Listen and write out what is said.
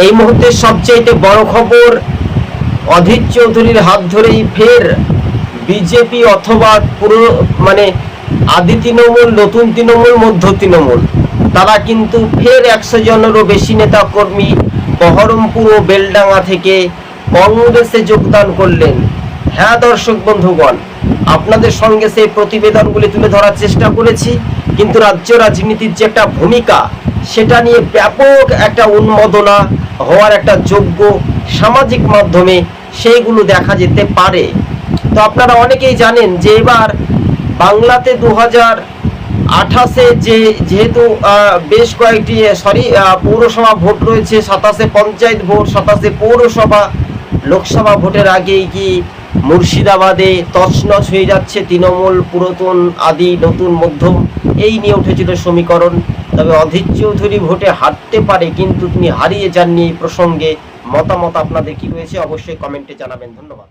এই মুহূর্তে সবচেয়ে বড় খবর, অধীর চৌধুরীর হাত ধরেই ফের বিজেপি অথবা পুরো আদি তৃণমূল, নতুন তৃণমূল, মধ্য তৃণমূল, তারা কিন্তু ফের 100 জনেরও বেশি নেতা কর্মী বহরমপুর ও বেলডাঙ্গা থেকে কংগ্রেসে যোগদান করলেন। হ্যাঁ দর্শক বন্ধুগণ, আপনাদের সঙ্গে সেই প্রতিবেদনগুলি তুলে ধরার চেষ্টা করেছি, কিন্তু রাজ্য রাজনীতির যে একটা ভূমিকা, সেটা নিয়ে ব্যাপক একটা উন্মাদনা হওয়ার একটা যোগ্য সামাজিক মাধ্যমে সেইগুলো দেখা যেতে পারে। তো আপনারা অনেকেই জানেন যে এবার বাংলাতে 2028-এ যেহেতু বেশ কয়েকটি পৌরসভা ভোট রয়েছে, 27-এ পঞ্চায়েত ভোট, 27-এ পৌরসভা, লোকসভা ভোটের আগেই কি মুর্শিদাবাদে তছনছ হয়ে যাচ্ছে তৃণমূল, পুরাতন, আদি, নতুন, মধ্যম, এই নিয়ে উঠেছিল সমীকরণ। তবে অধীর চৌধুরী ভোটে হারতে পারে, কিন্তু তিনি হারিয়ে যাননি। এই প্রসঙ্গে মতামত আপনাদের কি রয়েছে অবশ্যই কমেন্টে জানাবেন। ধন্যবাদ।